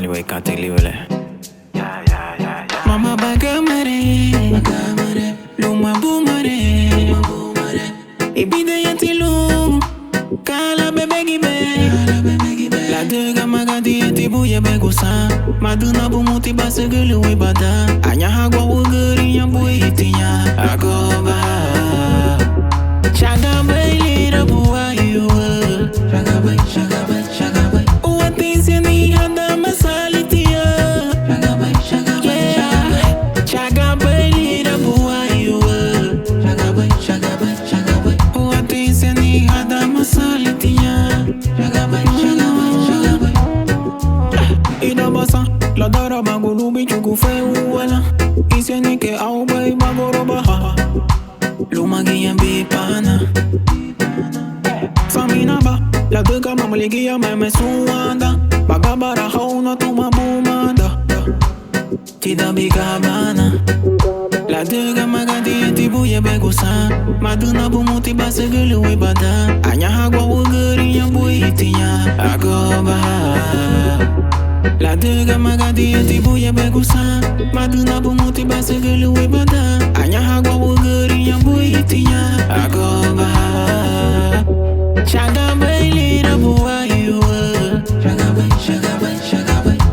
mani way kati liwele. Mama bagamare, luma bumare, ibide yetilu, kala bebe gibe. La dega magadi yeti buye begusa, maduna bumuti basegulu wibada. Anya hagwa wuguri nyambuye itinya, agoba. Shagabay lira buwa yuwa, shagabay. What is in the hada masalitia? Shagabay lira buwa yuwa, what is in the hada masalitia? Ida basa, la dara bagulu bichugu fe uwala. Iseni ke au bay bagoroba ha. Lumagi yambi pana Samina ba La dega mamligi ya meme suwanda Bagabara hauna tuma bumanda Tida bigabana La dega magadi yeti buye begusa Maduna bumuti basegulu wibada Anya hagwa wuguri nyambuye itinya Agoba La dega magadi yeti buye begusa Maduna bumuti basegulu wibada Anya hagwa wuguri nyambuye itinya Agoba Shagabay lira buwa yuwa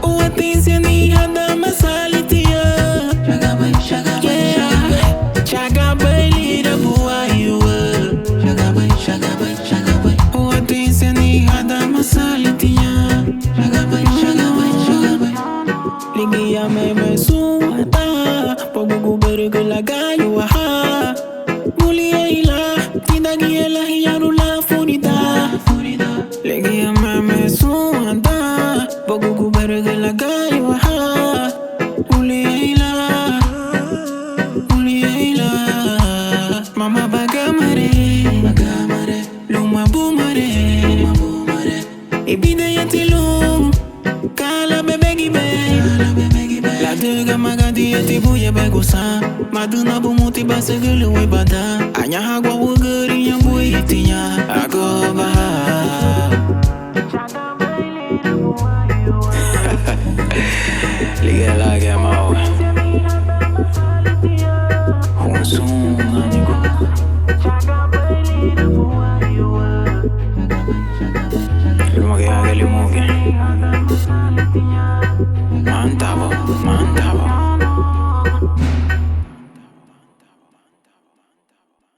What is in the hada masalitia? Shagabay lira buwa yuwa What is in the hada masalitia? Ligi ya meme suwata Pogugu berege laga yuwa ha Muli ila Tidagi ela hiyarula furida Ligi ya meme suwata Pogugu berege laga yuwa ha Muli ila Mama bagamare Luma bumare Ibide yetilu Kala bebe gibe La dega magadi yeti buye begusa Maduna bumuti basegulu wibada Anya hagwa wuguri nyambuye itinya Agoba Liga lage mau. Hunsun anigo. Lumagi age limugi. Mantabo.